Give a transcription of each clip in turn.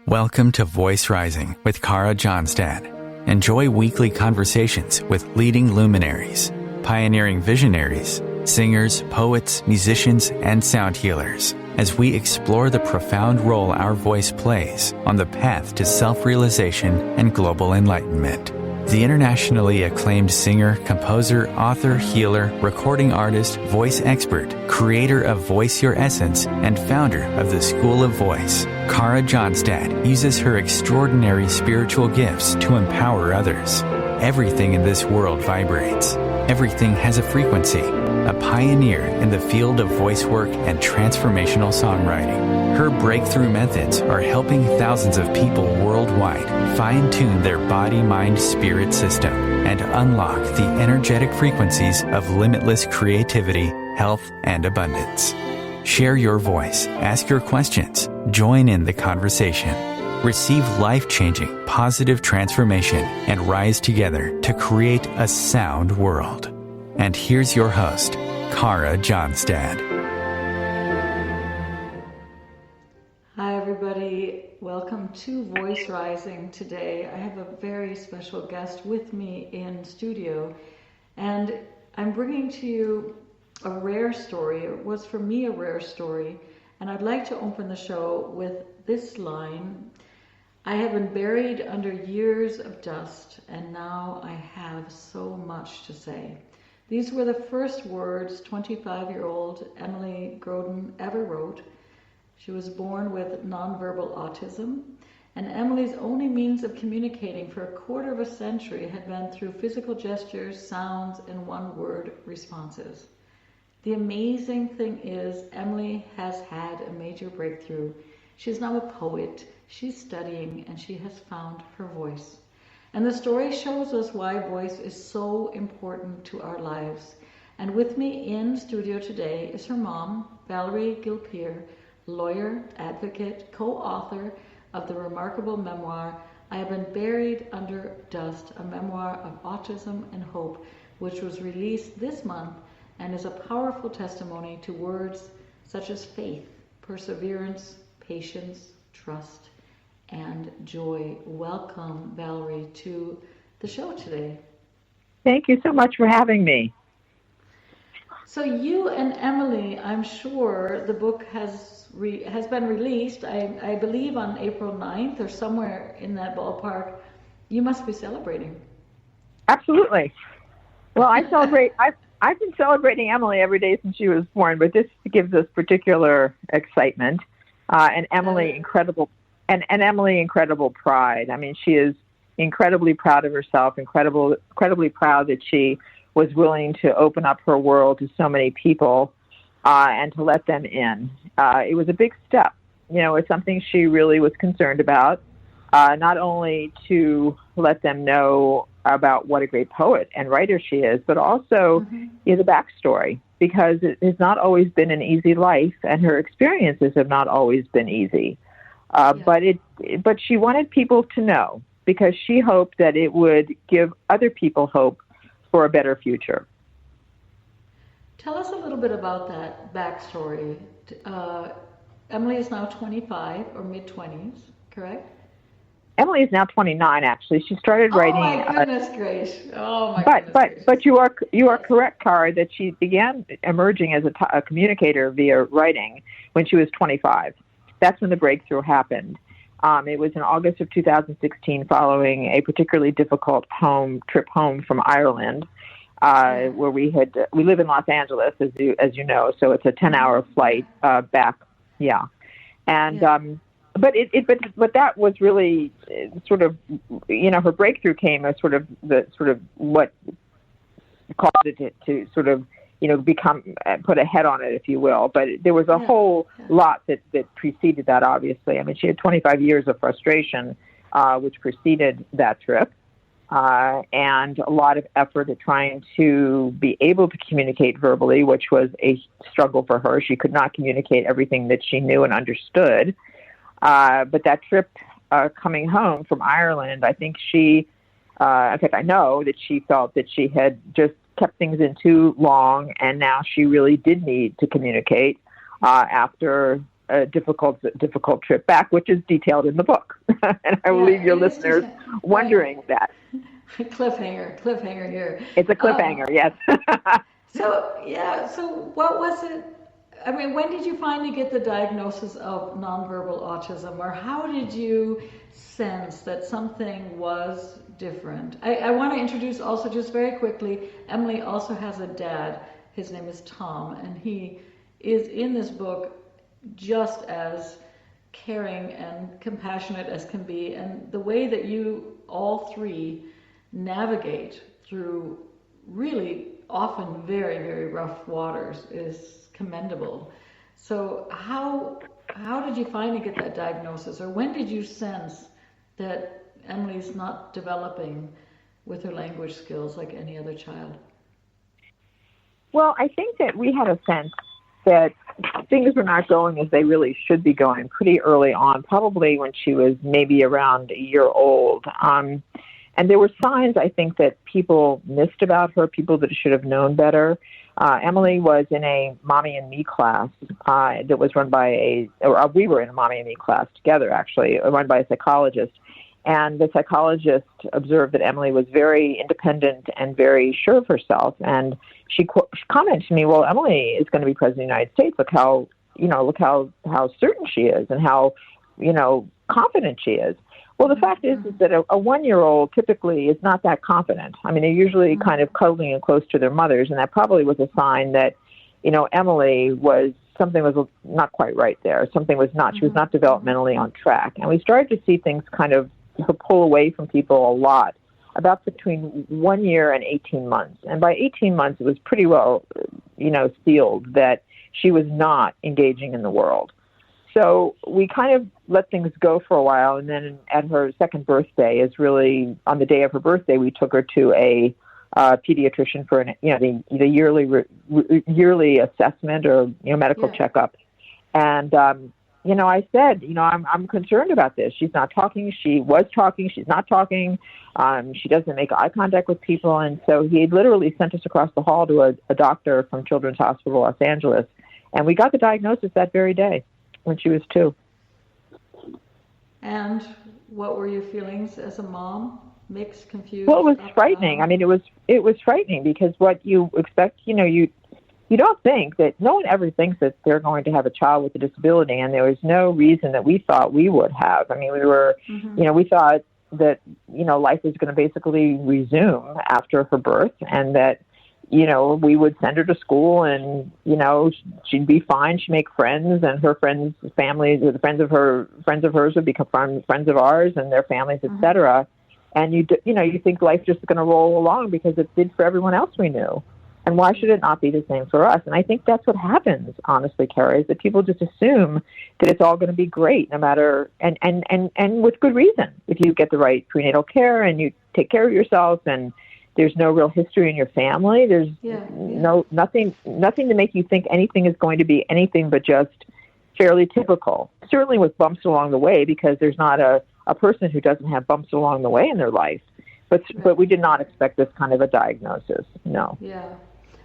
Welcome to Voice Rising with Kara Johnstad. Enjoy weekly conversations with leading luminaries, pioneering visionaries, singers, poets, musicians, and sound healers as we explore the profound role our voice plays on the path to self-realization and global enlightenment. The internationally acclaimed singer, composer, author, healer, recording artist, voice expert, creator of Voice Your Essence, and founder of the School of Voice, Kara Johnstad uses her extraordinary spiritual gifts to empower others. Everything in this world vibrates. Everything has a frequency. A pioneer in the field of voice work and transformational songwriting. Her breakthrough methods are helping thousands of people worldwide fine-tune their body-mind-spirit system and unlock the energetic frequencies of limitless creativity, health, and abundance. Share your voice, ask your questions, join in the conversation. Receive life-changing, positive transformation and rise together to create a sound world. And here's your host, Kara Johnstad. Hi, everybody. Welcome to Voice Rising. Today, I have a very special guest with me in studio, and I'm bringing to you a rare story. It was, for me, a rare story, and I'd like to open the show with this line. I have been buried under years of dust, and now I have so much to say. These were the first words 25-year-old Emily Grodin ever wrote. She was born with nonverbal autism, and Emily's only means of communicating for a quarter of a century had been through physical gestures, sounds, and one-word responses. The amazing thing is, Emily has had a major breakthrough. She's now a poet, she's studying, and she has found her voice. And the story shows us why voice is so important to our lives. And with me in studio today is her mom, Valerie Gilpeer, lawyer, advocate, co-author of the remarkable memoir, I Have Been Buried Under Dust, a memoir of autism and hope, which was released this month and is a powerful testimony to words such as faith, perseverance, patience, trust, and joy. Welcome, Valerie, to the show today. Thank you so much for having me. So you and Emily, I'm sure the book has been released, I believe on April 9th or somewhere in that ballpark. You must be celebrating. Absolutely. Well, I've been celebrating Emily every day since she was born, but this gives us particular excitement. And Emily, incredible pride. I mean, she is incredibly proud of herself, incredibly proud that she was willing to open up her world to so many people and to let them in. It was a big step. You know, it's something she really was concerned about, not only to let them know about what a great poet and writer she is, but also the backstory, because it has not always been an easy life, and her experiences have not always been easy. But she wanted people to know, because she hoped that it would give other people hope for a better future. Tell us a little bit about that backstory. Emily is now 25 or mid-20s, correct? Emily is now 29. Actually, she started writing. Oh my goodness gracious! Oh my goodness gracious! But you are correct, Kara, that she began emerging as a communicator via writing when she was 25. That's when the breakthrough happened. It was in August of 2016, following a particularly difficult trip home from Ireland, where we live in Los Angeles, as you know, so it's a 10-hour flight back. Yeah, and but that was really sort of, her breakthrough came as sort of what caused it to sort of become, put a head on it, if you will. But there was a whole lot that preceded that, obviously. I mean, she had 25 years of frustration, which preceded that trip, and a lot of effort at trying to be able to communicate verbally, which was a struggle for her. She could not communicate everything that she knew and understood. But that trip coming home from Ireland, I think in fact, I know that she felt that she had just kept things in too long, and now she really did need to communicate after a difficult trip back, which is detailed in the book. And I will leave your it is listeners wondering that. cliffhanger here. It's a cliffhanger, yes. So what was it? I mean, when did you finally get the diagnosis of nonverbal autism, or how did you sense that something was different? I want to introduce also, just very quickly, Emily also has a dad. His name is Tom, and he is in this book just as caring and compassionate as can be. And the way that you all three navigate through really often very, very rough waters is commendable. So how did you finally get that diagnosis, or when did you sense that Emily's not developing with her language skills like any other child? Well, I think that we had a sense that things were not going as they really should be going pretty early on, probably when she was maybe around a year old. And there were signs, I think, that people missed about her, people that should have known better. Emily was in a Mommy and Me class that was run by we were in a Mommy and Me class together, actually, run by a psychologist. And the psychologist observed that Emily was very independent and very sure of herself. And she commented to me, well, Emily is going to be president of the United States. Look how certain she is and how, confident she is. Well, the fact is that a 1-year-old typically is not that confident. I mean, they're usually kind of cuddling and close to their mothers, and that probably was a sign that, something was not quite right there. Something was not, she was not developmentally on track. And we started to see things kind of pull away from people a lot, about between 1 year and 18 months. And by 18 months, it was pretty well, sealed that she was not engaging in the world. So we kind of let things go for a while, and then at her second birthday, on the day of her birthday, we took her to a pediatrician for the yearly assessment or medical checkup. And I said, I'm concerned about this. She's not talking. She was talking. She's not talking. She doesn't make eye contact with people. And so he literally sent us across the hall to a doctor from Children's Hospital Los Angeles, and we got the diagnosis that very day when she was 2. And what were your feelings as a mom? Mixed, confused? Well, it was frightening. I mean, it was frightening because what you expect, you don't think that, no one ever thinks that they're going to have a child with a disability, and there was no reason that we thought we would have. I mean, we were, we thought that, life was going to basically resume after her birth, and that, we would send her to school and, she'd be fine. She'd make friends, and her friends' families, or the friends of hers would become friends of ours and their families, et cetera. And you think life's just going to roll along because it did for everyone else we knew. And why should it not be the same for us? And I think that's what happens, honestly, Carrie, is that people just assume that it's all going to be great, no matter, and with good reason. If you get the right prenatal care and you take care of yourself, and there's no real history in your family, there's nothing to make you think anything is going to be anything but just fairly typical. Certainly with bumps along the way, because there's not a person who doesn't have bumps along the way in their life. But we did not expect this kind of a diagnosis. No. Yeah.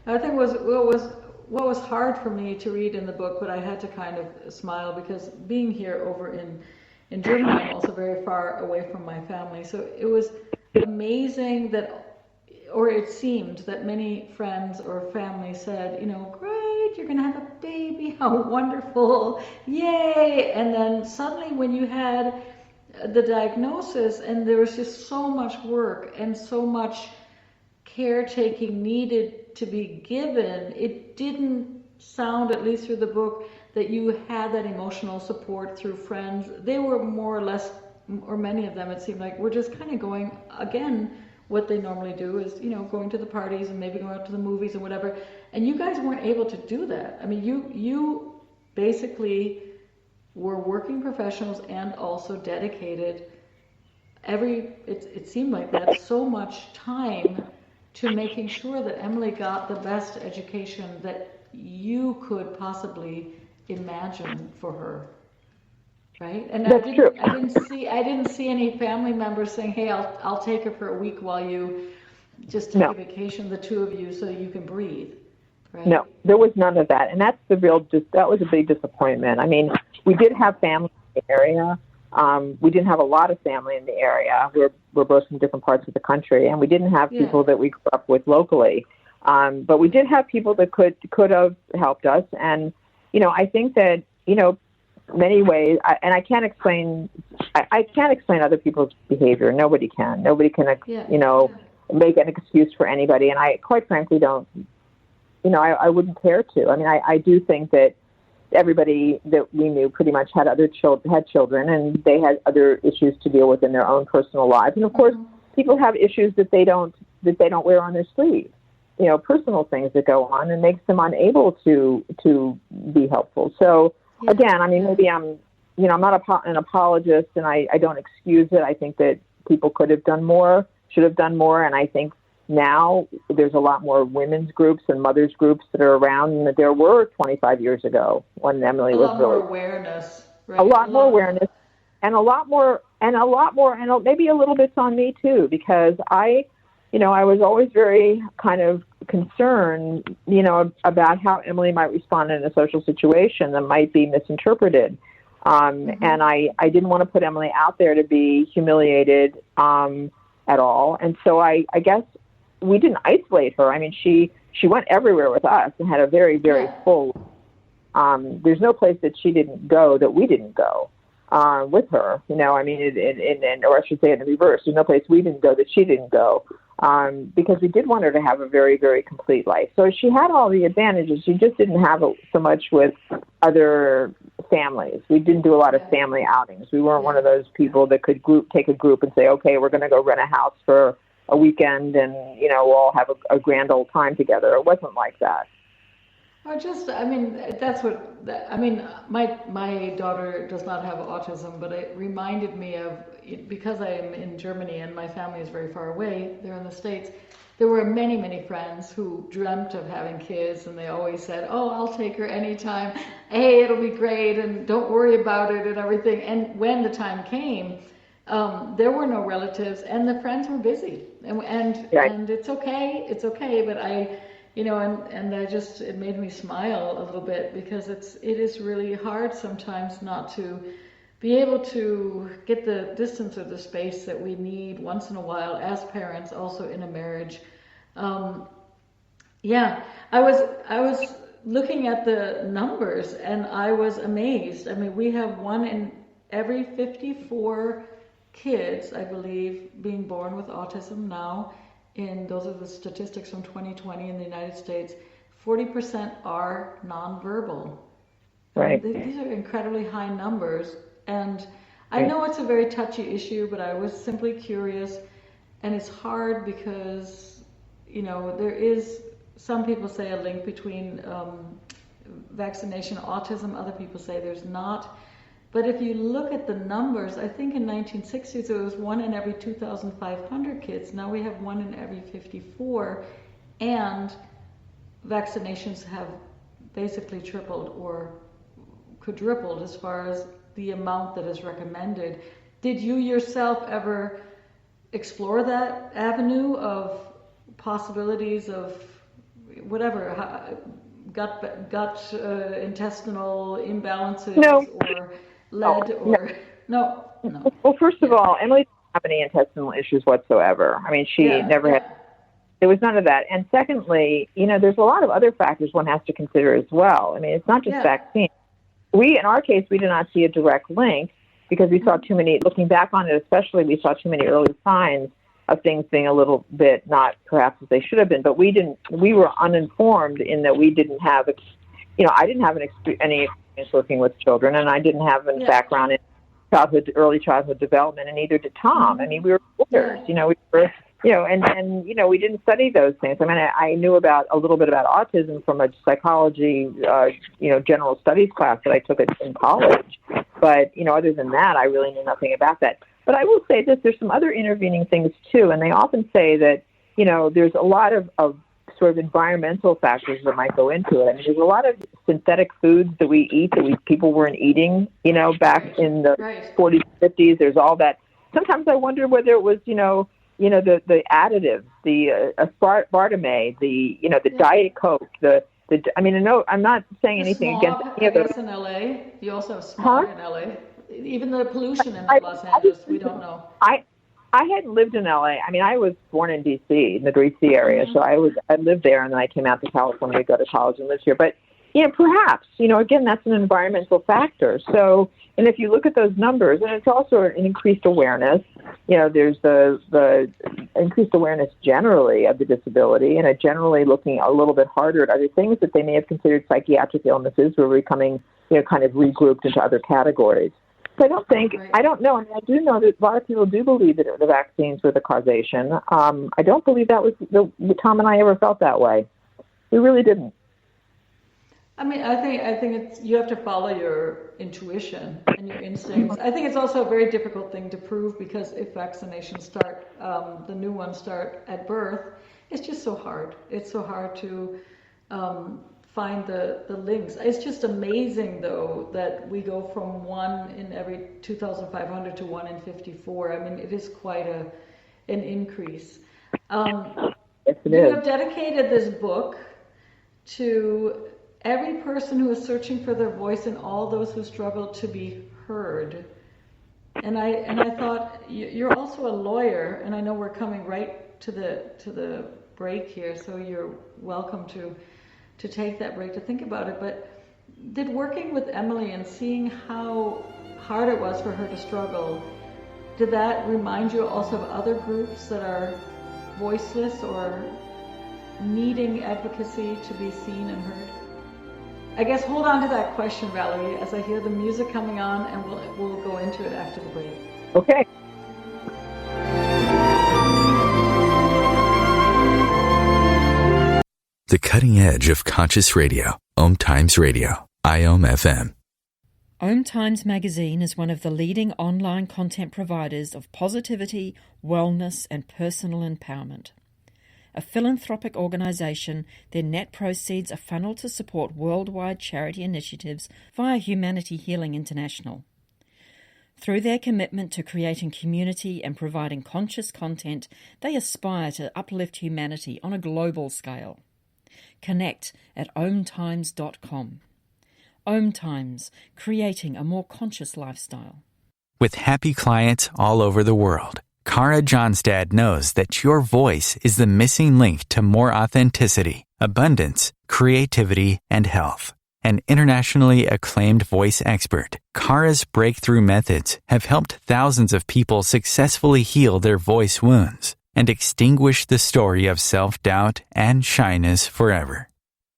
I think what was hard for me to read in the book, but I had to kind of smile because being here over in Germany, I'm also very far away from my family. So it was amazing or it seemed that many friends or family said, great, you're going to have a baby, how wonderful, yay. And then suddenly when you had the diagnosis and there was just so much work and so much caretaking needed to be given, it didn't sound, at least through the book, that you had that emotional support through friends. They were more or less, or many of them, it seemed like, were just kind of going, again, what they normally do is, going to the parties and maybe going out to the movies and whatever. And you guys weren't able to do that. I mean, you basically were working professionals and also dedicated it seemed like that, so much time to making sure that Emily got the best education that you could possibly imagine for her, right? And That's true. I didn't see any family members saying, "Hey, I'll take her for a week while you just take a vacation, the two of you, so you can breathe." Right? No, there was none of that, and that was a big disappointment. I mean, we did have family in the area, We didn't have a lot of family in the area. We're both from different parts of the country, and we didn't have people that we grew up with locally. But we did have people that could have helped us. And, I think that, many ways, I can't explain other people's behavior. Nobody can. Nobody can, make an excuse for anybody. And I, quite frankly, don't, I wouldn't care to. I mean, I do think that everybody that we knew pretty much had children, and they had other issues to deal with in their own personal lives. And of course, people have issues that they don't wear on their sleeve. Personal things that go on and makes them unable to be helpful. So again, I mean, maybe I'm not an apologist, and I don't excuse it. I think that people could have done more, should have done more, and I think now there's a lot more women's groups and mothers groups that are around than there were 25 years ago when Emily was really. A lot more awareness, right? A lot more awareness, and maybe a little bit's on me too, because I was always very kind of concerned, about how Emily might respond in a social situation that might be misinterpreted. And I didn't want to put Emily out there to be humiliated at all. And so I guess we didn't isolate her. I mean, she went everywhere with us and had a very, very full, there's no place that she didn't go that we didn't go with her, I mean, or I should say in the reverse, there's no place we didn't go that she didn't go. Because we did want her to have a very, very complete life. So she had all the advantages. She just didn't have it so much with other families. We didn't do a lot of family outings. We weren't one of those people that could take a group and say, okay, we're going to go rent a house for a weekend and, we'll all have a grand old time together. It wasn't like that. My daughter does not have autism, but it reminded me of, because I am in Germany and my family is very far away, they're in the States, there were many, many friends who dreamt of having kids, and they always said, oh, I'll take her anytime, hey, it'll be great, and don't worry about it and everything. And when the time came, there were no relatives, and the friends were busy, and it's okay, but it made me smile a little bit, because it is really hard sometimes not to be able to get the distance or the space that we need once in a while as parents, also in a marriage. I was looking at the numbers and I was amazed. I mean, we have 1 in every 54 kids, I believe, being born with autism now. Those are the statistics from 2020 in the United States. 40% are nonverbal. Right. These are incredibly high numbers. And I know it's a very touchy issue, but I was simply curious. And it's hard because, there is, some people say, a link between vaccination and autism. Other people say there's not. But if you look at the numbers, I think in 1960s it was 1 in every 2,500 kids. Now we have 1 in every 54, and vaccinations have basically tripled or quadrupled as far as the amount that is recommended. Did you yourself ever explore that avenue of possibilities of whatever, gut intestinal imbalances? No. Or lead or no. Well, first of all, Emily didn't have any intestinal issues whatsoever. I mean, she never had. There was none of that. And secondly, there's a lot of other factors one has to consider as well. I mean, it's not just vaccine. In our case, we did not see a direct link because we saw too many. Looking back on it, especially, we saw too many early signs of things being a little bit not perhaps as they should have been. But we didn't. We were uninformed in that we didn't have. I didn't have any experience working with children, and I didn't have a background in early childhood development, and neither did Tom. I mean, we were lawyers, we were, and we didn't study those things. I mean, I knew a little bit about autism from a psychology, general studies class that I took in college. But, other than that, I really knew nothing about that. But I will say this, there's some other intervening things too, and they often say that, there's a lot of sort of environmental factors that might go into it. I mean, there's a lot of synthetic foods that we eat that people weren't eating, back in the 40s, 50s. There's all that. Sometimes I wonder whether it was, the additives, the aspartame, the Diet Coke, I'm not saying anything against any of those. In LA, you also have smog in LA. even the pollution in Los Angeles, we don't know. I hadn't lived in LA. I mean, I was born in DC, in the D.C. area, so I lived there, and then I came out to California to go to college and lived here. But perhaps, again, that's an environmental factor. So, and if you look at those numbers, and it's also an increased awareness. There's the increased awareness generally of the disability, and generally looking a little bit harder at other things that they may have considered psychiatric illnesses who are becoming, kind of regrouped into other categories. So I don't know. I mean, I do know that a lot of people do believe that the vaccines were the causation. I don't believe that was Tom and I ever felt that way. We really didn't. I mean, I think you have to follow your intuition and your instincts. I think it's also a very difficult thing to prove, because if vaccinations start, the new ones start at birth, it's just so hard. It's so hard to find the links. It's just amazing, though, that we go from 1 in every 2,500 to 1 in 54. I mean, it is quite an increase. Yes, it you is. have dedicated this book to every person who is searching for their voice and all those who struggle to be heard. And I thought, you're also a lawyer, and I know we're coming right to the break here, so you're welcome to take that break to think about it. But did working with Emily and seeing how hard it was for her to struggle, did that remind you also of other groups that are voiceless or needing advocacy to be seen and heard? I guess hold on to that question, Valerie, as I hear the music coming on, and we'll go into it after the break. Okay. The cutting edge of conscious radio. OMTimes Radio. IOM FM. OMTimes magazine is one of the leading online content providers of positivity, wellness, and personal empowerment. A philanthropic organisation, their net proceeds are funneled to support worldwide charity initiatives via Humanity Healing International. Through their commitment to creating community and providing conscious content, they aspire to uplift humanity on a global scale. Connect at omtimes.com. OMTimes, creating a more conscious lifestyle. With happy clients all over the world, Cara Johnstad knows that your voice is the missing link to more authenticity, abundance, creativity, and health. An internationally acclaimed voice expert, Cara's breakthrough methods have helped thousands of people successfully heal their voice wounds and extinguish the story of self-doubt and shyness forever.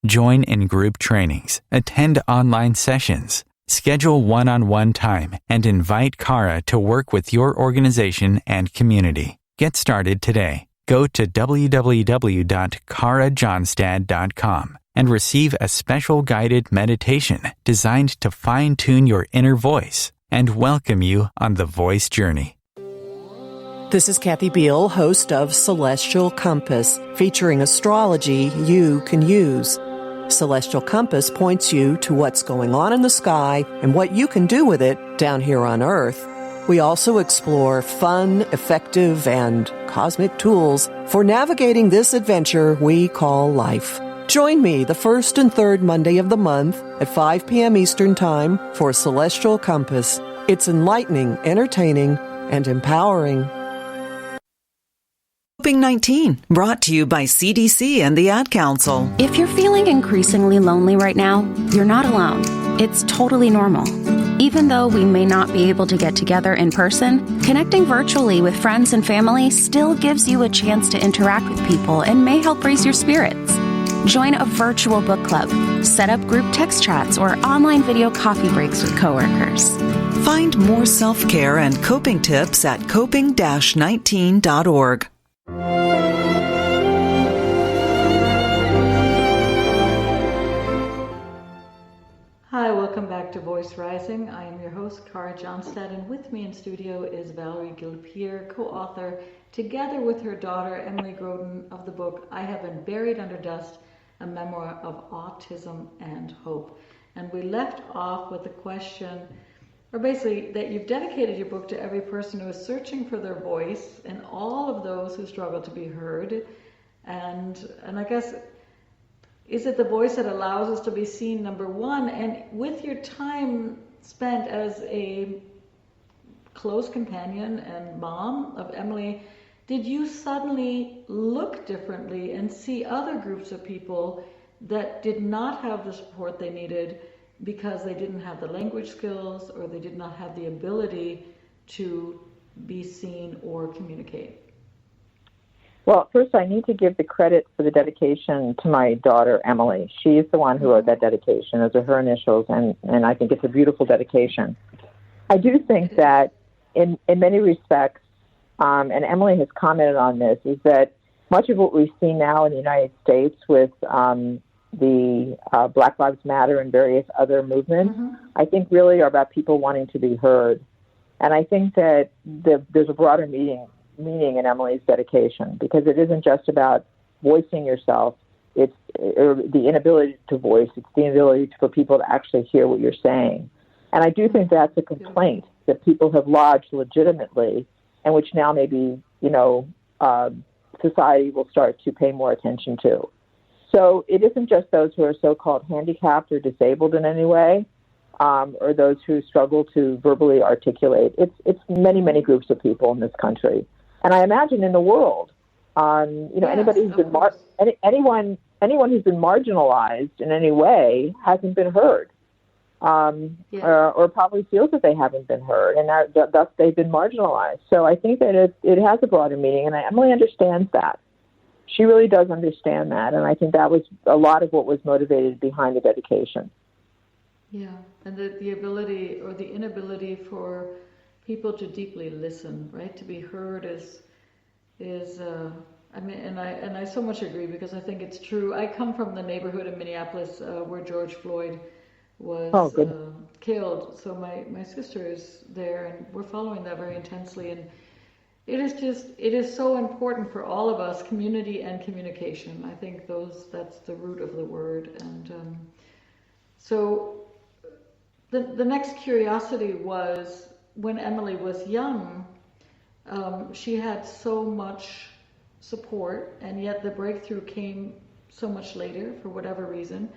Join in group trainings, attend online sessions, schedule one-on-one time, and invite Cara to work with your organization and community. Get started today. Go to www.carajohnstad.com and receive a special guided meditation designed to fine-tune your inner voice and welcome you on the voice journey. This is Kathy Beal, host of Celestial Compass, featuring astrology you can use. Celestial Compass points you to what's going on in the sky and what you can do with it down here on Earth. We also explore fun, effective, and cosmic tools for navigating this adventure we call life. Join me the first and third Monday of the month at 5 p.m. Eastern Time for Celestial Compass. It's enlightening, entertaining, and empowering. COVID-19, brought to you by CDC and the Ad Council. If you're feeling increasingly lonely right now, you're not alone. It's totally normal. Even though we may not be able to get together in person, connecting virtually with friends and family still gives you a chance to interact with people and may help raise your spirits. Join a virtual book club, set up group text chats, or online video coffee breaks with coworkers. Find more self-care and coping tips at coping-19.org. Hi, welcome back to Voice Rising. I am your host, Cara Johnstad, and with me in studio is Valerie Gilpeer, co-author, together with her daughter, Emily Grodin, of the book I Have Been Buried Under Dust, a memoir of autism and hope. And we left off with the question, or basically that you've dedicated your book to every person who is searching for their voice and all of those who struggle to be heard. And I guess, is it the voice that allows us to be seen, number one? And with your time spent as a close companion and mom of Emily, did you suddenly look differently and see other groups of people that did not have the support they needed because they didn't have the language skills or they did not have the ability to be seen or communicate? Well, first I need to give the credit for the dedication to my daughter, Emily. She is the one who wrote that dedication. Those are her initials, and I think it's a beautiful dedication. I do think that in many respects, and Emily has commented on this, is that much of what we see now in the United States with the Black Lives Matter and various other movements, I think really are about people wanting to be heard. And I think that there's a broader meaning in Emily's dedication, because it isn't just about voicing yourself. It's the inability to voice. It's the inability for people to actually hear what you're saying. And I do think that's a complaint that people have lodged legitimately, and which now maybe, society will start to pay more attention to. So it isn't just those who are so-called handicapped or disabled in any way, or those who struggle to verbally articulate. It's many, many groups of people in this country. And I imagine in the world, anybody who's been anyone who's been marginalized in any way hasn't been heard, or probably feels that they haven't been heard, and thus they've been marginalized. So I think that it has a broader meaning, and Emily understands that. She really does understand that, and I think that was a lot of what was motivated behind the dedication. Yeah, and the ability or the inability for people to deeply listen, right? To be heard is I so much agree, because I think it's true. I come from the neighborhood in Minneapolis where George Floyd was killed. So my sister is there, and we're following that very intensely. And it is so important for all of us, community and communication. I think that's the root of the word. And so the next curiosity was, when Emily was young, she had so much support, and yet the breakthrough came so much later for whatever reason.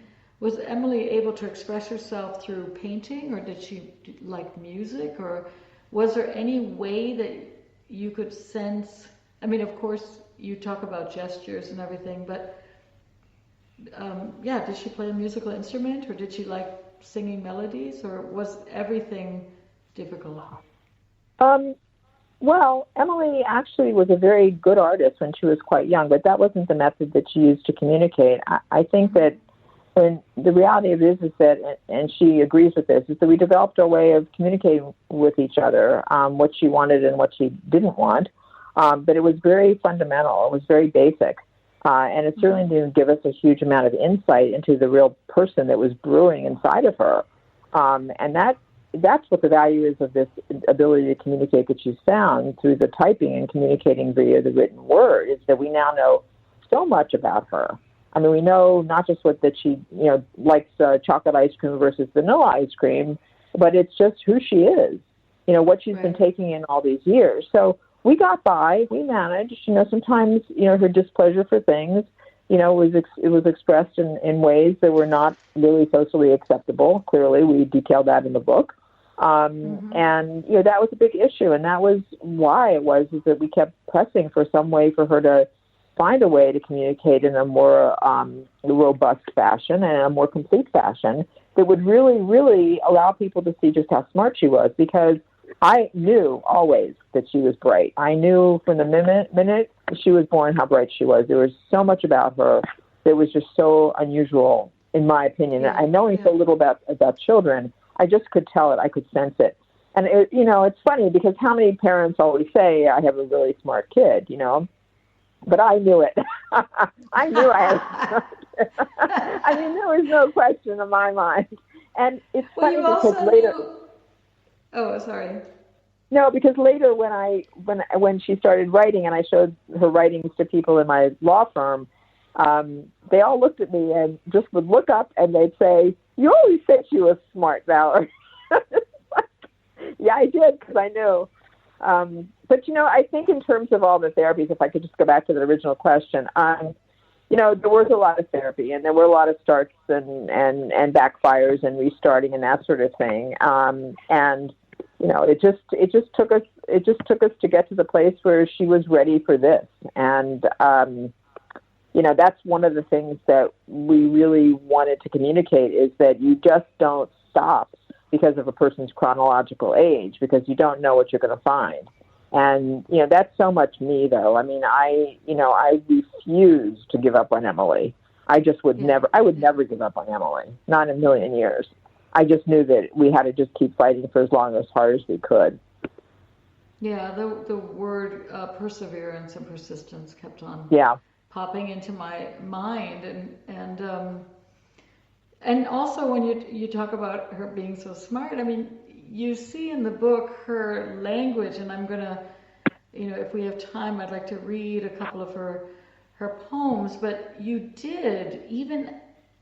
Was Emily able to express herself through painting, or did she like music, or was there any way that you could sense? I mean, of course, you talk about gestures and everything, but did she play a musical instrument, or did she like singing melodies, or was everything difficult? Well, Emily actually was a very good artist when she was quite young, but that wasn't the method that she used to communicate. I think that when the reality of it is that, and she agrees with this, is that we developed our way of communicating with each other, what she wanted and what she didn't want. But it was very fundamental. It was very basic. And it certainly didn't give us a huge amount of insight into the real person that was brewing inside of her. And that's what the value is of this ability to communicate that she's found through the typing and communicating via the written word, is that we now know so much about her. I mean, we know not just that she, likes chocolate ice cream versus vanilla ice cream, but it's just who she is, what she's been taking in all these years. So we got by, we managed, sometimes, her displeasure for things, it was expressed in ways that were not really socially acceptable. Clearly, we detailed that in the book. And, that was a big issue. And that was why is that we kept pressing for some way for her to find a way to communicate in a more robust fashion and a more complete fashion that would really, really allow people to see just how smart she was. Because I knew always that she was bright. I knew from the minute she was born how bright she was. There was so much about her that was just so unusual, in my opinion. I knowing so little about children, I just could tell it. I could sense it. And, it's funny because how many parents always say, I have a really smart kid, But I knew it. I knew I had a smart kid. I mean, there was no question in my mind. And it's funny because later... Oh, sorry. No, because later when she started writing and I showed her writings to people in my law firm, they all looked at me and just would look up and they'd say, "You always said she was smart, Valerie." Yeah, I did, because I knew. But, I think in terms of all the therapies, if I could just go back to the original question, there was a lot of therapy, and there were a lot of starts and backfires and restarting and that sort of thing. And it just took us to get to the place where she was ready for this. And, that's one of the things that we really wanted to communicate, is that you just don't stop because of a person's chronological age, because you don't know what you're going to find. And, that's so much me, though. I mean, I refuse to give up on Emily. I just would never give up on Emily, not in a million years. I just knew that we had to just keep fighting for as long, as hard as we could. Yeah, the word perseverance and persistence kept on popping into my mind, and also when you talk about her being so smart, I mean, you see in the book her language, and I'm gonna, if we have time, I'd like to read a couple of her poems. But you did, even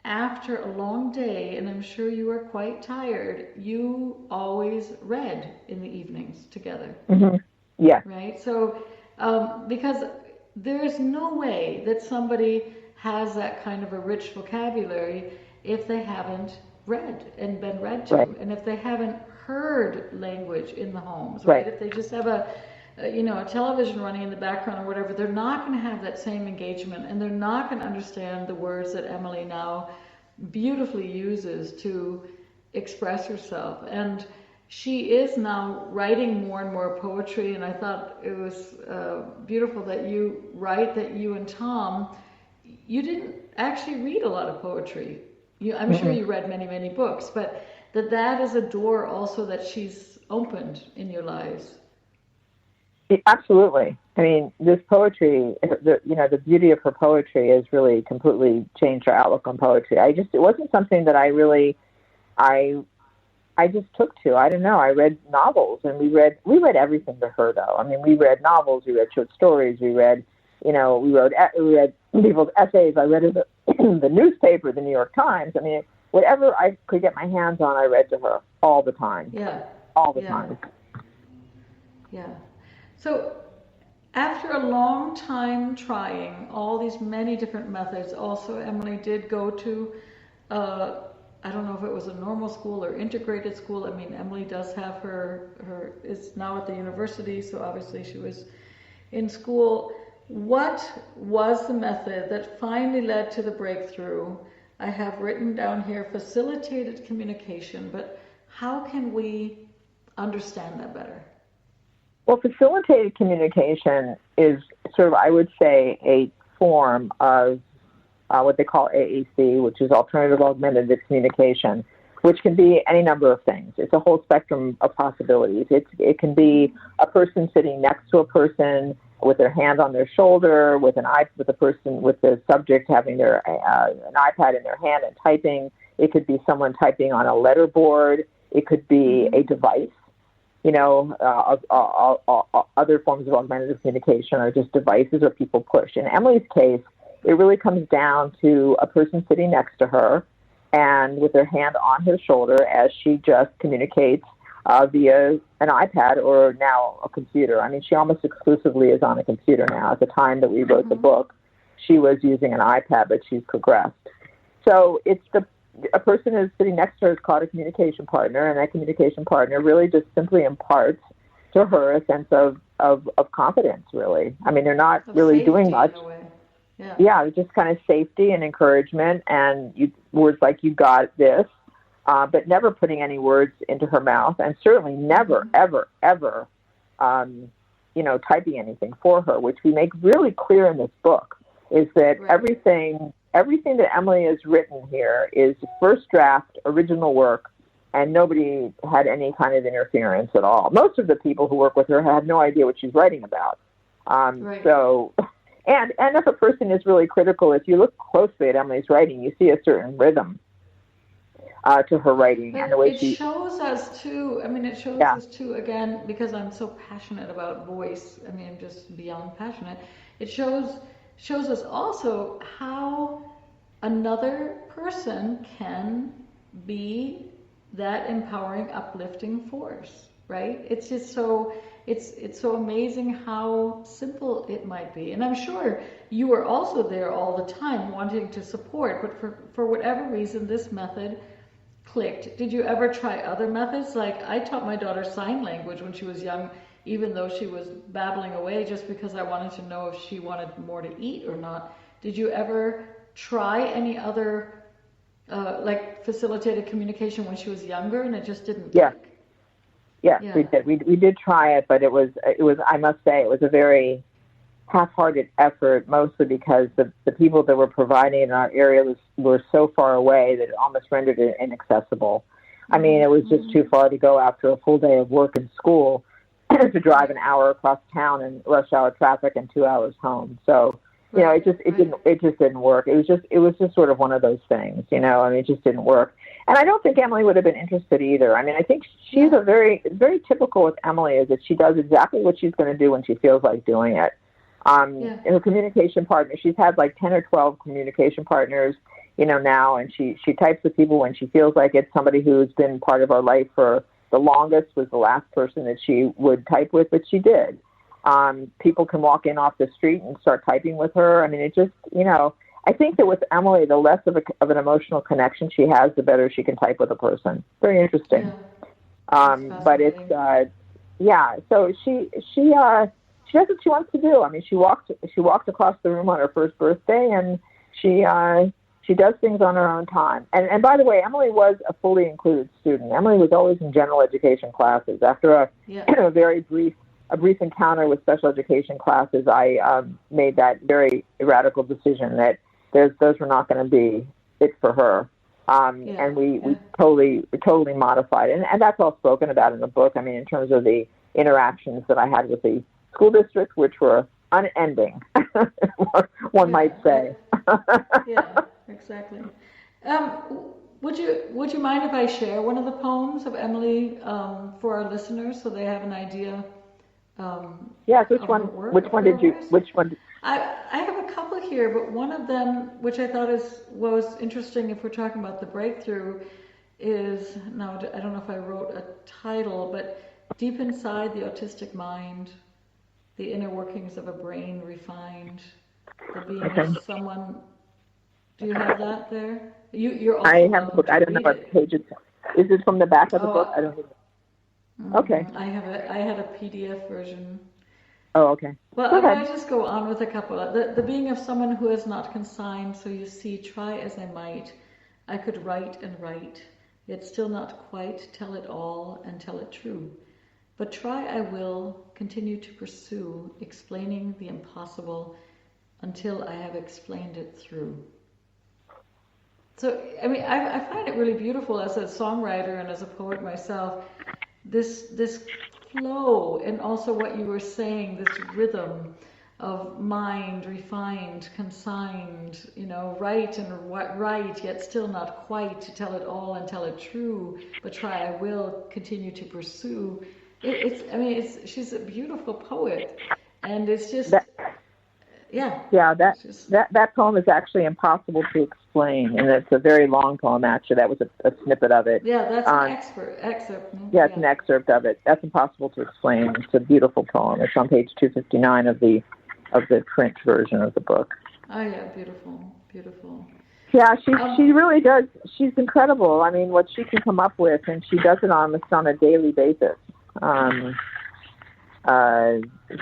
after a long day, and I'm sure you were quite tired, you always read in the evenings together. Mm-hmm. Yeah. Right? So, because there's no way that somebody has that kind of a rich vocabulary if they haven't read and been read to, right. And if they haven't heard language in the homes, right? If they just have a television running in the background or whatever, they're not going to have that same engagement, and they're not going to understand the words that Emily now beautifully uses to express herself. And she is now writing more and more poetry, and I thought it was beautiful that you write that you and Tom, you didn't actually read a lot of poetry. I'm sure you read many, many books, but that is a door also that she's opened in your lives. Absolutely. I mean, this poetry, the beauty of her poetry has really completely changed her outlook on poetry. It wasn't something that I just took to. I don't know. I read novels, and we read everything to her, though. I mean, we read novels, we read short stories, we read people's essays. I read the newspaper, the New York Times. I mean, whatever I could get my hands on, I read to her all the time. Yeah. All the time. Yeah. So after a long time trying all these many different methods, also Emily did go to, I don't know if it was a normal school or integrated school. I mean, Emily does have is now at the university, so obviously she was in school. What was the method that finally led to the breakthrough? I have written down here facilitated communication, but how can we understand that better? Well, facilitated communication is sort of, I would say, a form of what they call AAC, which is alternative augmentative communication, which can be any number of things. It's a whole spectrum of possibilities. It can be a person sitting next to a person with their hand on their shoulder, with the subject having an iPad in their hand and typing. It could be someone typing on a letterboard. It could be a device. Other forms of augmentative communication are just devices or people push. In Emily's case, it really comes down to a person sitting next to her and with their hand on her shoulder as she just communicates via an iPad or now a computer. I mean, she almost exclusively is on a computer now. At the time that we wrote the book, she was using an iPad, but she's progressed. So a person who's sitting next to her is called a communication partner, and that communication partner really just simply imparts to her a sense of confidence, really. I mean, they're not really doing much. Yeah, just kind of safety and encouragement, and words like, "You got this," but never putting any words into her mouth, and certainly never, ever, ever, typing anything for her, which we make really clear in this book, is that everything that Emily has written here is first draft, original work, and nobody had any kind of interference at all. Most of the people who work with her have no idea what she's writing about. So, and if a person is really critical, if you look closely at Emily's writing, you see a certain rhythm to her writing. But and the way it shows us too, us too, again, because I'm so passionate about voice, I mean, I'm just beyond passionate. It shows us also how another person can be that empowering, uplifting force, right? It's just it's so amazing how simple it might be. And I'm sure you are also there all the time wanting to support, but for whatever reason, this method clicked, did you ever try other methods? Like, I taught my daughter sign language when she was young, even though she was babbling away, just because I wanted to know if she wanted more to eat or not. Did you ever try any other like facilitated communication when she was younger, and it just didn't click? Yes, we did. We did try it, but it was I must say it was a very half-hearted effort, mostly because the people that were providing in our area were so far away that it almost rendered it inaccessible. I mean, it was just too far to go after a full day of work and school to drive an hour across town in rush hour traffic and 2 hours home. So, you know, it just didn't work. It was just sort of one of those things, you know. I mean, it just didn't work. And I don't think Emily would have been interested either. I mean, I think she's very typical with Emily is that she does exactly what she's going to do when she feels like doing it. Her communication partner, she's had like 10 or 12 communication partners, you know, now, and she types with people when she feels like it's somebody who's been part of our life for the longest, was the last person that she would type with, but she did. People can walk in off the street and start typing with her. I mean, it just, you know, I think that with Emily, the less of an emotional connection she has, the better she can type with a person. Very interesting. But it's, so she does what she wants to do. I mean, she walked across the room on her first birthday, and she does things on her own time. And by the way, Emily was a fully included student. Emily was always in general education classes. After a very brief encounter with special education classes, I made that very radical decision that those were not going to be it for her. And we totally modified it. And that's all spoken about in the book. I mean, in terms of the interactions that I had with the school district, which were unending, one might say. Yeah, exactly. Would you mind if I share one of the poems of Emily for our listeners so they have an idea? Yes. Which one? Which one? I have a couple here, but one of them, which I thought was interesting, if we're talking about the breakthrough, is, now I don't know if I wrote a title, but Deep Inside the Autistic Mind, the Inner Workings of a Brain Refined, the Being of Someone. Do you have that there? You're also I have the book. I don't know what page it's. Is it from the back of the book? I don't think. Okay. I had a PDF version. Oh, okay. Well, I just go on with a couple. The being of someone who is not consigned, so you see, try as I might, I could write and write, yet still not quite tell it all and tell it true. But try I will, continue to pursue, explaining the impossible until I have explained it through. So, I mean, I find it really beautiful as a songwriter and as a poet myself, this flow, and also what you were saying, this rhythm of mind, refined, consigned, you know, right, yet still not quite to tell it all and tell it true, but try I will, continue to pursue. She's a beautiful poet, and it's just, that poem is actually impossible to explain, and it's a very long poem. Actually, that was a snippet of it. Yeah, that's an excerpt. Yeah, it's an excerpt of it. That's impossible to explain. It's a beautiful poem. It's on page 259 of the print version of the book. Oh yeah, beautiful. Yeah, she really does. She's incredible. I mean, what she can come up with, and she does it almost on a daily basis.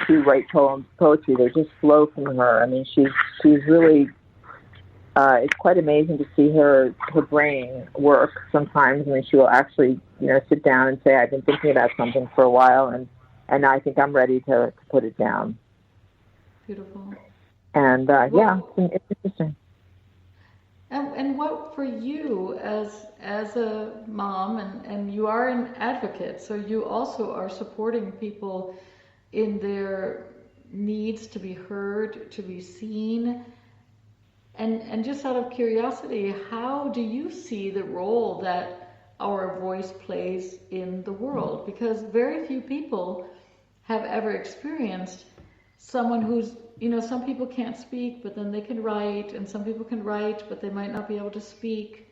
She writes poetry. They just flow from her. I mean, she's really. It's quite amazing to see her brain work. Sometimes, I mean, she will actually, you know, sit down and say, "I've been thinking about something for a while, and I think I'm ready to put it down." Beautiful. And it's interesting. And what for you as a mom, and you are an advocate, so you also are supporting people in their needs to be heard, to be seen, and just out of curiosity, how do you see the role that our voice plays in the world? Because very few people have ever experienced someone who's, you know, some people can't speak, but then they can write, and some people can write, but they might not be able to speak.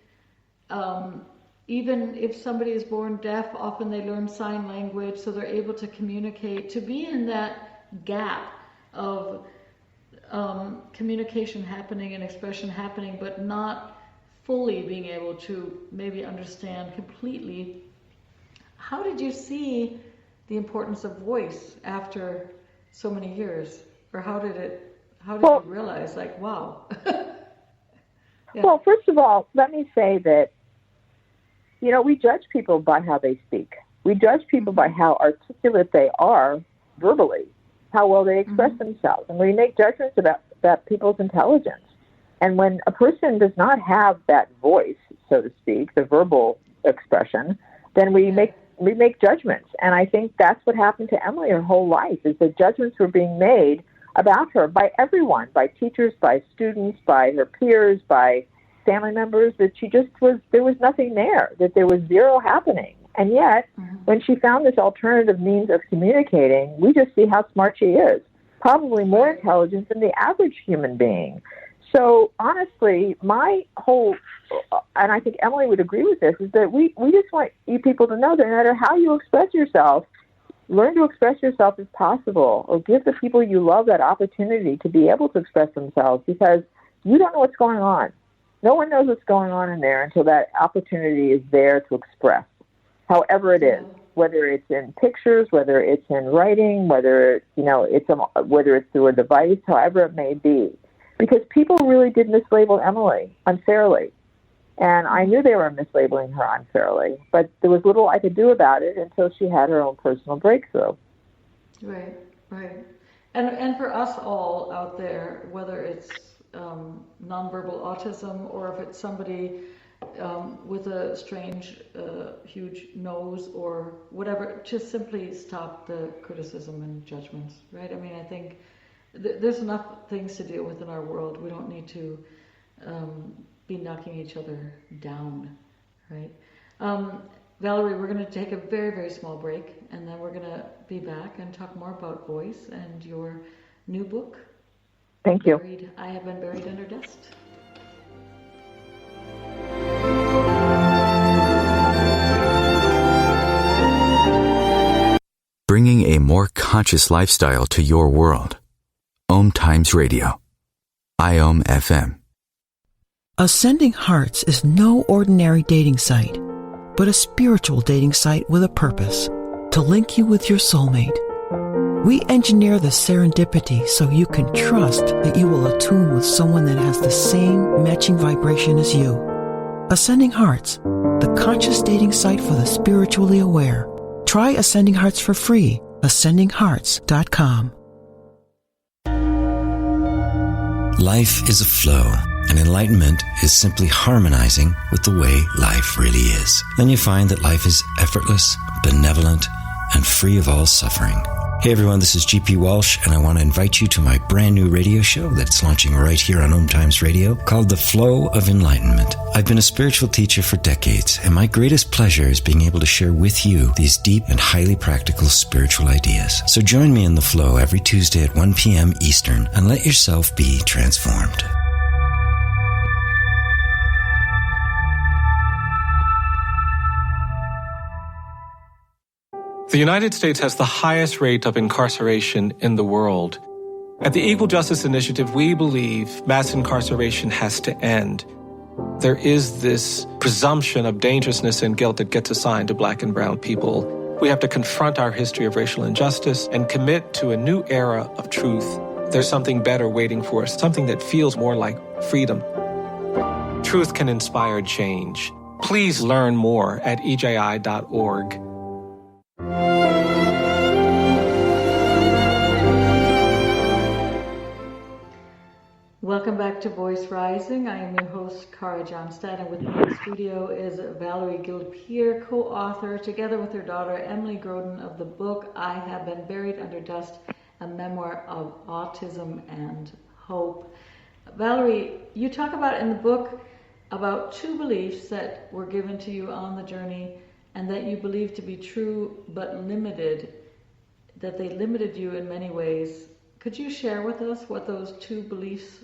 Even if somebody is born deaf, often they learn sign language, so they're able to communicate. To be in that gap of communication happening and expression happening, but not fully being able to maybe understand completely. How did you see the importance of voice after so many years? Or how did you realize, like, wow? Yeah. Well, first of all, let me say that, we judge people by how they speak. We judge people by how articulate they are verbally, how well they express themselves. And we make judgments about people's intelligence. And when a person does not have that voice, so to speak, the verbal expression, then we make judgments. And I think that's what happened to Emily her whole life, is that judgments were being made about her by everyone, by teachers, by students, by her peers, by family members, that there was nothing there, that there was zero happening. And yet, when she found this alternative means of communicating, we just see how smart she is, probably more intelligent than the average human being. So honestly, my whole, and I think Emily would agree with this, is that we just want you people to know that no matter how you express yourself, learn to express yourself as possible, or give the people you love that opportunity to be able to express themselves, because you don't know what's going on. No one knows what's going on in there until that opportunity is there to express, however it is, whether it's in pictures, whether it's in writing, whether whether it's through a device, however it may be. Because people really did mislabel Emily unfairly. And I knew they were mislabeling her unfairly, but there was little I could do about it until she had her own personal breakthrough. Right. And for us all out there, whether it's nonverbal autism or if it's somebody with a strange, huge nose or whatever, just simply stop the criticism and judgments, right? I mean, I think there's enough things to deal with in our world. We don't need to be knocking each other down, right? Valerie, we're going to take a very, very small break, and then we're going to be back and talk more about voice and your new book. Thank you. I Have Been Buried Under Dust. Bringing a more conscious lifestyle to your world. OMTimes Radio. IOM FM. Ascending Hearts is no ordinary dating site, but a spiritual dating site with a purpose, to link you with your soulmate. We engineer the serendipity so you can trust that you will attune with someone that has the same matching vibration as you. Ascending Hearts, the conscious dating site for the spiritually aware. Try Ascending Hearts for free. ascendinghearts.com. Life is a flow, and enlightenment is simply harmonizing with the way life really is. Then you find that life is effortless, benevolent, and free of all suffering. Hey everyone, this is GP Walsh, and I want to invite you to my brand new radio show that's launching right here on OMTimes Radio called The Flow of Enlightenment. I've been a spiritual teacher for decades, and my greatest pleasure is being able to share with you these deep and highly practical spiritual ideas. So join me in The Flow every Tuesday at 1 p.m. Eastern and let yourself be transformed. The United States has the highest rate of incarceration in the world. At the Equal Justice Initiative, we believe mass incarceration has to end. There is this presumption of dangerousness and guilt that gets assigned to Black and brown people. We have to confront our history of racial injustice and commit to a new era of truth. There's something better waiting for us, something that feels more like freedom. Truth can inspire change. Please learn more at eji.org. Welcome back to Voice Rising. I am your host, Cara Johnstad, and with me in the studio is Valerie Gilpeer, co-author, together with her daughter, Emily Grodin, of the book, I Have Been Buried Under Dust, a memoir of autism and hope. Valerie, you talk about in the book about 2 beliefs that were given to you on the journey and that you believe to be true but limited, that they limited you in many ways. Could you share with us what those 2 beliefs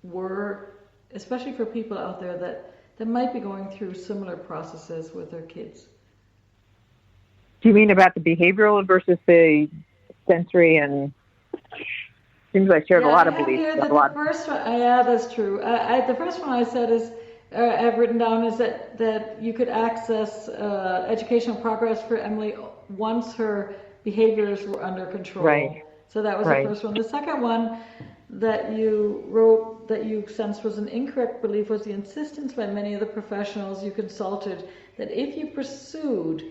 were, especially for people out there that might be going through similar processes with their kids? Do you mean about the behavioral versus the sensory? And seems I shared a lot of beliefs. First one, yeah, that's true. The first one I said is I've written down is that you could access educational progress for Emily once her behaviors were under control. Right. So that was Right. the first one. The second one that you wrote that you sensed was an incorrect belief was the insistence by many of the professionals you consulted that if you pursued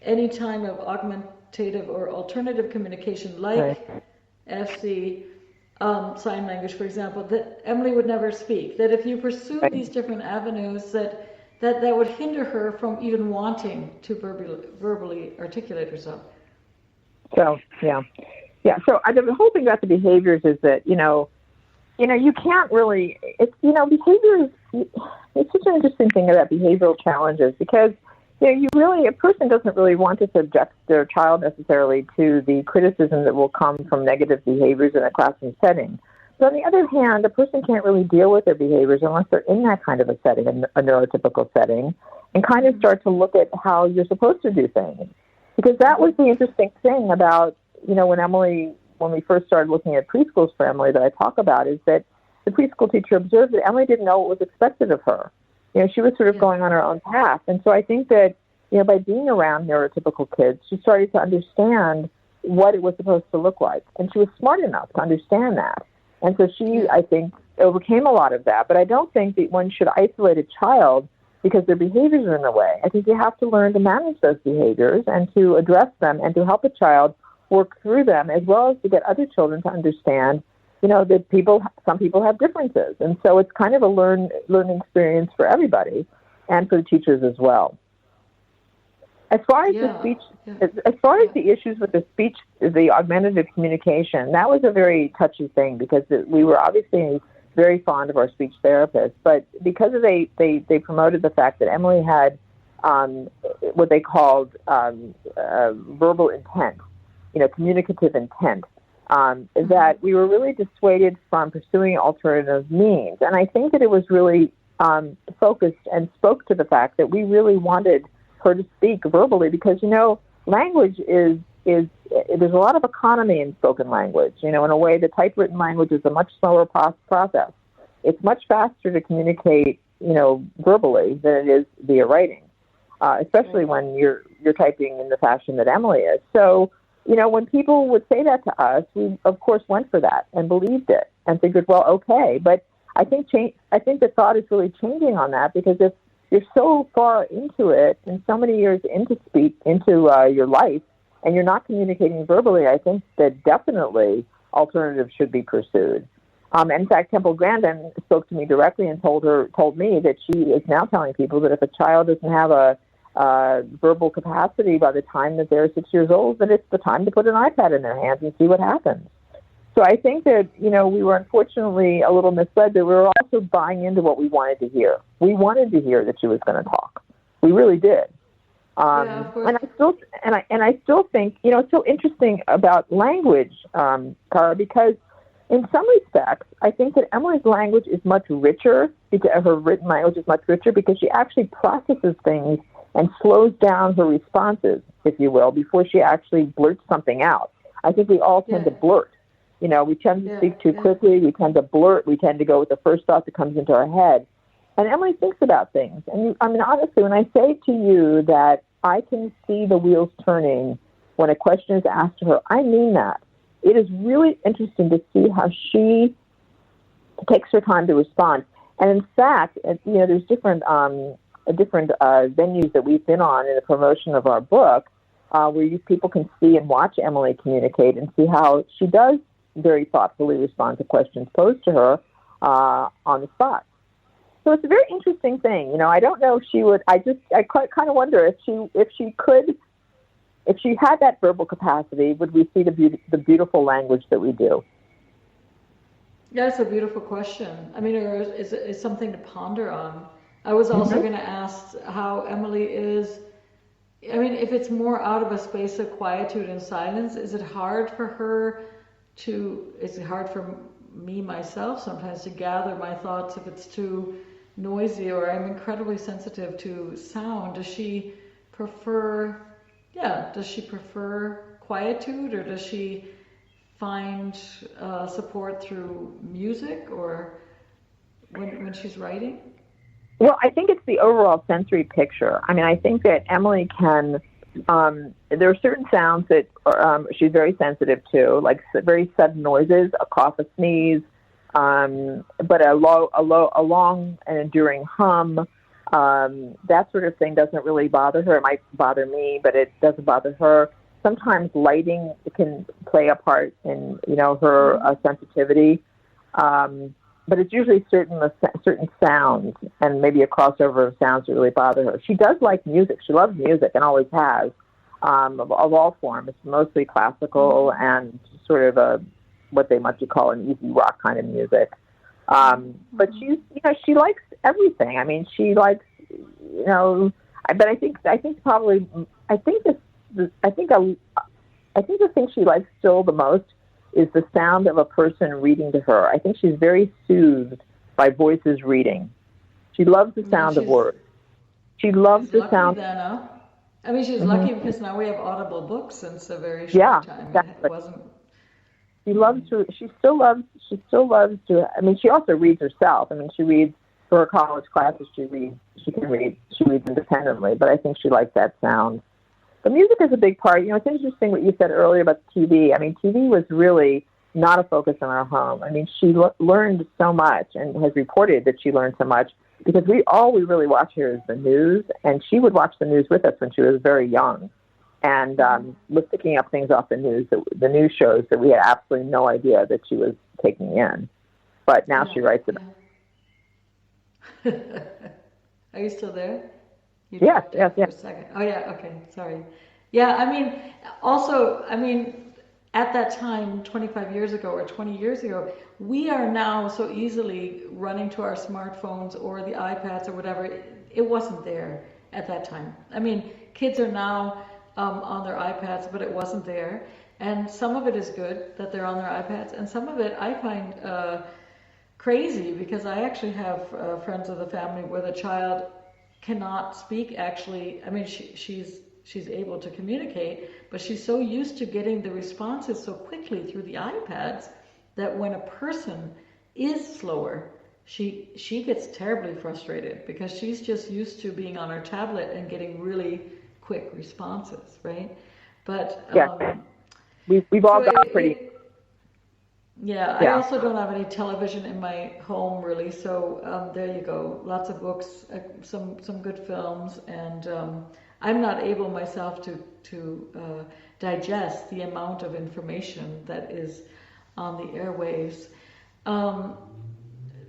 any time of augmentative or alternative communication like Right. FC, sign language, for example, that Emily would never speak. That if you pursued Right. these different avenues, that would hinder her from even wanting to verbally articulate herself. So, yeah. So the whole thing about the behaviors is that, you can't really, behaviors, it's such an interesting thing about behavioral challenges because, a person doesn't really want to subject their child necessarily to the criticism that will come from negative behaviors in a classroom setting. But on the other hand, a person can't really deal with their behaviors unless they're in that kind of a setting, a neurotypical setting, and kind of start to look at how you're supposed to do things. Because that was the interesting thing about, when we first started looking at preschools for Emily that I talk about, is that the preschool teacher observed that Emily didn't know what was expected of her. She was sort of going on her own path. And so I think that, by being around neurotypical kids, she started to understand what it was supposed to look like. And she was smart enough to understand that. And so she, I think, overcame a lot of that. But I don't think that one should isolate a child because their behaviors are in the way. I think you have to learn to manage those behaviors and to address them and to help a child work through them, as well as to get other children to understand, that some people have differences. And so it's kind of a learning experience for everybody and for the teachers as well. As far as the speech, as far as the issues with the speech, the augmentative communication, that was a very touchy thing because we were obviously very fond of our speech therapist, but because they promoted the fact that Emily had what they called verbal intent, communicative intent, that we were really dissuaded from pursuing alternative means. And I think that it was really focused and spoke to the fact that we really wanted her to speak verbally because, language is there's a lot of economy in spoken language. In a way, the typewritten language is a much slower process. It's much faster to communicate, verbally than it is via writing, especially when you're typing in the fashion that Emily is. So, when people would say that to us, we, of course, went for that and believed it and figured, well, okay. But I think the thought is really changing on that because if you're so far into it and so many years into your life and you're not communicating verbally, I think that definitely alternatives should be pursued. And in fact, Temple Grandin spoke to me directly and told me that she is now telling people that if a child doesn't have a verbal capacity by the time that they're 6 years old, then it's the time to put an iPad in their hands and see what happens. So I think that, we were unfortunately a little misled, but we were also buying into what we wanted to hear. We wanted to hear that she was going to talk. We really did. Of course. And I still think, it's so interesting about language, Cara, because in some respects, I think that Emily's language is much richer, because her written language is much richer because she actually processes things and slows down her responses, if you will, before she actually blurts something out. I think we all tend to blurt. We tend to speak too quickly. We tend to blurt. We tend to go with the first thought that comes into our head. And Emily thinks about things. And honestly, when I say to you that I can see the wheels turning when a question is asked to her, I mean that. It is really interesting to see how she takes her time to respond. And in fact, there's different venues that we've been on in the promotion of our book where people can see and watch Emily communicate and see how she does very thoughtfully respond to questions posed to her on the spot. So it's a very interesting thing. I don't know if she would. I kind of wonder if she had that verbal capacity, would we see the beautiful language that we do? Yeah, it's a beautiful question. I mean, it's something to ponder on. I was also going to ask how Emily is. I mean, if it's more out of a space of quietude and silence, is it hard for her to? Is it hard for me myself sometimes to gather my thoughts if it's too noisy, or I'm incredibly sensitive to sound? Does she prefer? Yeah, does she prefer quietude, or does she find support through music or when she's writing? Well, I think it's the overall sensory picture. I mean, I think that Emily can, there are certain sounds that she's very sensitive to, like very sudden noises, a cough, a sneeze, but a long and enduring hum, that sort of thing doesn't really bother her. It might bother me, but it doesn't bother her. Sometimes lighting can play a part in, her sensitivity. But it's usually certain sounds and maybe a crossover of sounds that really bother her. She does like music. She loves music and always has, of all forms, mostly classical and sort of what they might call an easy rock kind of music. But she likes everything. I mean, she likes, but I think the thing she likes still the most is the sound of a person reading to her. I think she's very soothed by voices reading. She loves the sound of words. She loves the sound. Then, huh? I mean, she's lucky because now we have Audible books since a very short time. Exactly. It wasn't. She loves to. She still loves to. I mean, she also reads herself. I mean, she reads for her college classes. She reads independently. But I think she likes that sound. The music is a big part. It's interesting what you said earlier about TV. I mean, TV was really not a focus in our home. I mean, she learned so much and has reported that she learned so much because all we really watch here is the news, and she would watch the news with us when she was very young and was picking up things off the news shows that we had absolutely no idea that she was taking in. But now she writes about it. Are you still there? Yes. For a second. Oh, yeah, okay, sorry. Yeah, I mean, at that time, 25 years ago or 20 years ago, we are now so easily running to our smartphones or the iPads or whatever. It wasn't there at that time. I mean, kids are now on their iPads, but it wasn't there. And some of it is good that they're on their iPads, and some of it I find crazy because I actually have friends of the family where the child cannot speak actually. I mean, she's able to communicate, but she's so used to getting the responses so quickly through the iPads that when a person is slower, she gets terribly frustrated because she's just used to being on her tablet and getting really quick responses, right? But we've all got pretty. Yeah, I also don't have any television in my home really, so there you go. Lots of books, some good films, and I'm not able myself to digest the amount of information that is on the airwaves.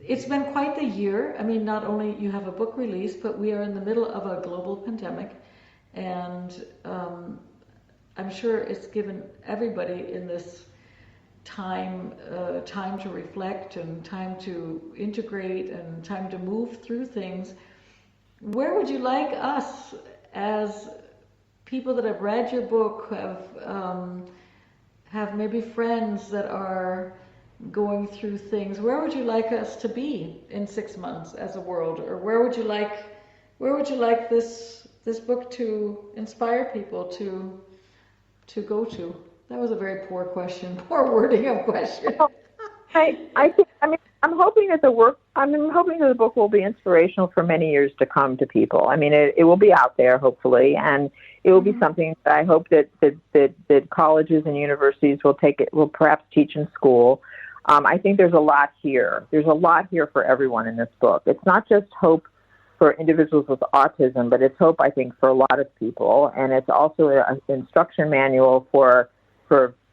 It's been quite the year. I mean, not only you have a book release, but we are in the middle of a global pandemic, and I'm sure it's given everybody in this time to reflect and time to integrate and time to move through things. Where would you like us, as people that have read your book, have maybe friends that are going through things, where would you like us to be in 6 months as a world? Or where would you like this book to inspire people to go to? That was a very poor question, poor wording of question. I'm hoping that the book will be inspirational for many years to come to people. I mean, it will be out there, hopefully, and it will be something that I hope that colleges and universities will perhaps teach in school. I think there's a lot here. There's a lot here for everyone in this book. It's not just hope for individuals with autism, but it's hope, I think, for a lot of people, and it's also an instruction manual for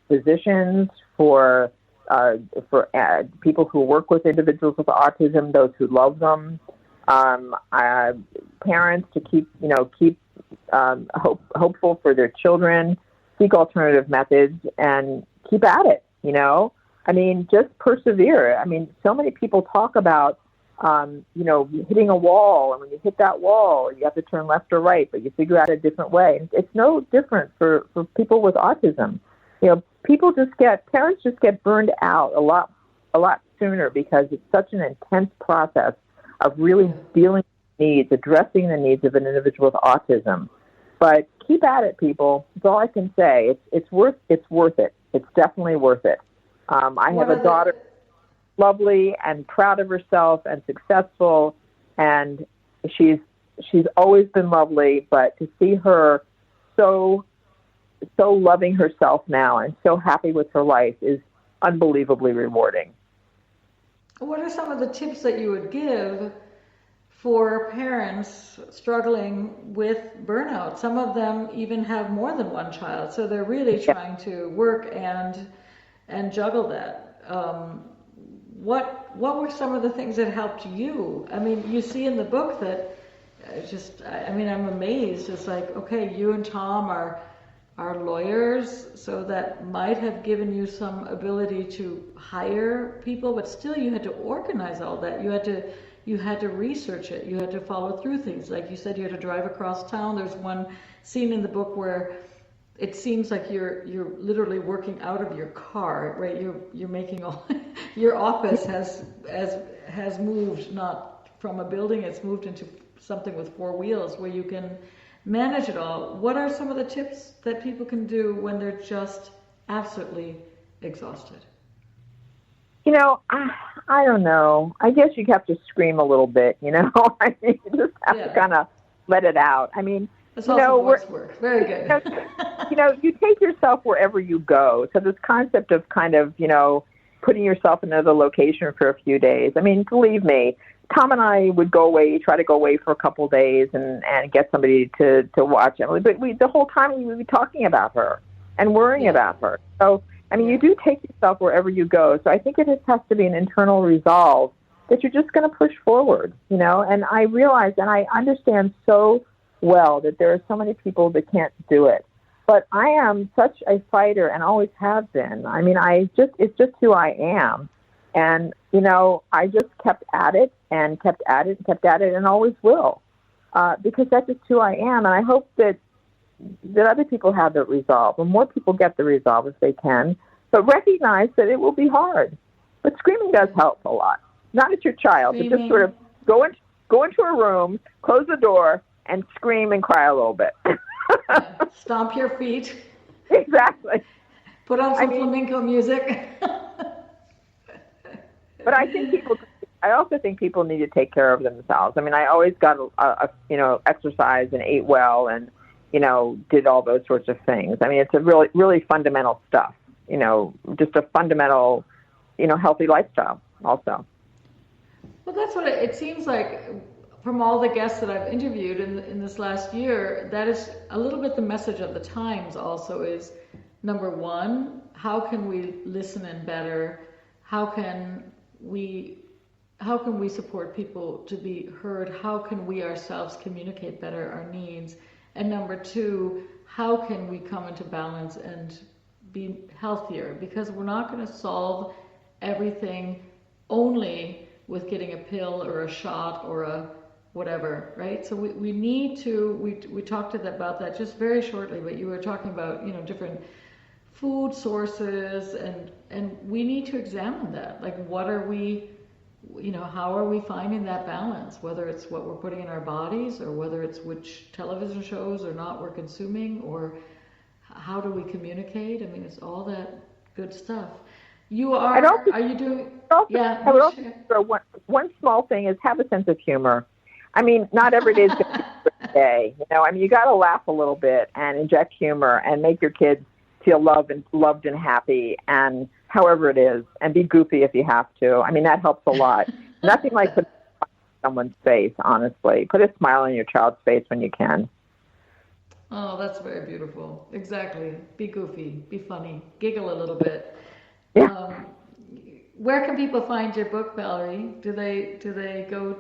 physicians, for people who work with individuals with autism, those who love them, parents to keep hopeful for their children, seek alternative methods, and keep at it. I mean, just persevere. I mean, so many people talk about hitting a wall, and when you hit that wall, you have to turn left or right, but you figure out a different way. It's no different for people with autism. Parents just get burned out a lot sooner because it's such an intense process of really dealing with needs, addressing the needs of an individual with autism. But keep at it, people. That's all I can say. It's worth it. It's definitely worth it. I have a daughter, lovely and proud of herself and successful, and she's always been lovely, but to see her so loving herself now and so happy with her life is unbelievably rewarding. What are some of the tips that you would give for parents struggling with burnout? Some of them even have more than one child, so they're really trying to work and juggle that. What were some of the things that helped you? I mean, you see in the book that I'm amazed. It's like, okay, you and Tom are lawyers, so that might have given you some ability to hire people, but still you had to organize all that. You had to research it. You had to follow through things. Like you said, you had to drive across town. There's one scene in the book where it seems like you're literally working out of your car, right? You're making all your office has moved, not from a building, it's moved into something with four wheels where you can manage it all. What are some of the tips that people can do when they're just absolutely exhausted? I don't know. I guess you have to scream a little bit, I mean, you just have to kind of let it out. I mean, it's also voice work. Very good. You take yourself wherever you go. So this concept of kind of, putting yourself in another location for a few days. I mean, believe me, Tom and I would try to go away for a couple of days and get somebody to watch Emily. But the whole time we would be talking about her and worrying about her. So, I mean, you do take yourself wherever you go. So I think it just has to be an internal resolve that you're just going to push forward, And I realize and I understand so well that there are so many people that can't do it. But I am such a fighter and always have been. I mean, it's just who I am. And, I just kept at it and kept at it and kept at it and always will, because that's just who I am. And I hope that other people have that resolve, and more people get the resolve if they can. But recognize that it will be hard. But screaming does help a lot. Not at your child, but just sort of go into a room, close the door, and scream and cry a little bit. Stomp your feet. Exactly. Put on some flamenco music. But I also think people need to take care of themselves. I mean, I always got exercise and ate well and, did all those sorts of things. I mean, it's a really, really fundamental stuff, just a fundamental, healthy lifestyle also. Well, that's what it seems like from all the guests that I've interviewed in this last year. That is a little bit the message of the Times also is, number one, how can we listen in better? How can we support people to be heard? How can we ourselves communicate better our needs? And number two, how can we come into balance and be healthier? Because we're not going to solve everything only with getting a pill or a shot or a whatever, right? So we need to, we talked about that just very shortly, but you were talking about, different food sources and we need to examine that. Like, what are we, how are we finding that balance? Whether it's what we're putting in our bodies or whether it's which television shows or not we're consuming, or how do we communicate? I mean, it's all that good stuff. Are you doing? I would also throw one small thing is have a sense of humor. I mean, not every day is going to be a good day. I mean, you got to laugh a little bit and inject humor and make your kids feel loved and happy, and however it is, and be goofy if you have to. I mean, that helps a lot. Nothing like putting a smile on someone's face, honestly. Put a smile on your child's face when you can. Oh, that's very beautiful. Exactly. Be goofy, be funny, giggle a little bit. Yeah. Where can people find your book, Valerie? Do they go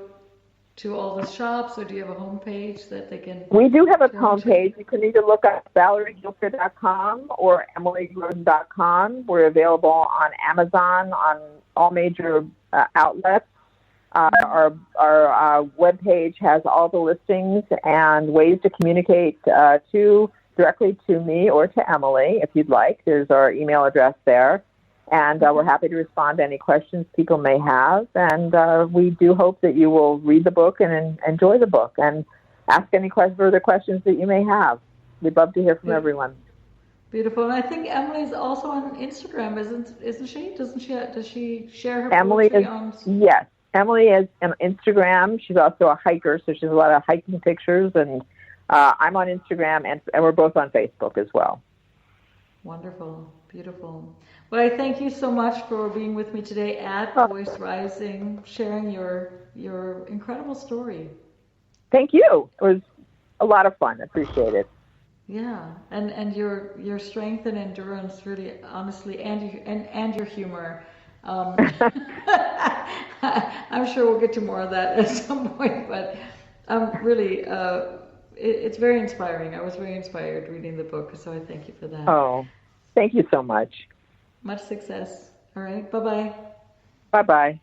to all the shops, or do you have a homepage that they can? We do have a homepage. You can either look up ValerieGilpeer.com or EmilyGrodin.com. We're available on Amazon, on all major outlets. Our webpage has all the listings and ways to communicate directly to me or to Emily, if you'd like. There's our email address there. And we're happy to respond to any questions people may have. And we do hope that you will read the book and enjoy the book and ask any further questions that you may have. We'd love to hear from everyone. Beautiful. And I think Emily's also on Instagram, isn't she? Does she share her Emily poetry is, on? Yes. Emily is on Instagram. She's also a hiker, so she has a lot of hiking pictures. And I'm on Instagram, and we're both on Facebook as well. Wonderful. Beautiful. Well, I thank you so much for being with me today at Voice Rising, sharing your incredible story. Thank you. It was a lot of fun. I appreciate it. Yeah, and your strength and endurance, really, honestly, and your humor. I'm sure we'll get to more of that at some point, but really, it's very inspiring. I was very inspired reading the book, so I thank you for that. Oh, thank you so much. Much success. All right, bye-bye. Bye-bye.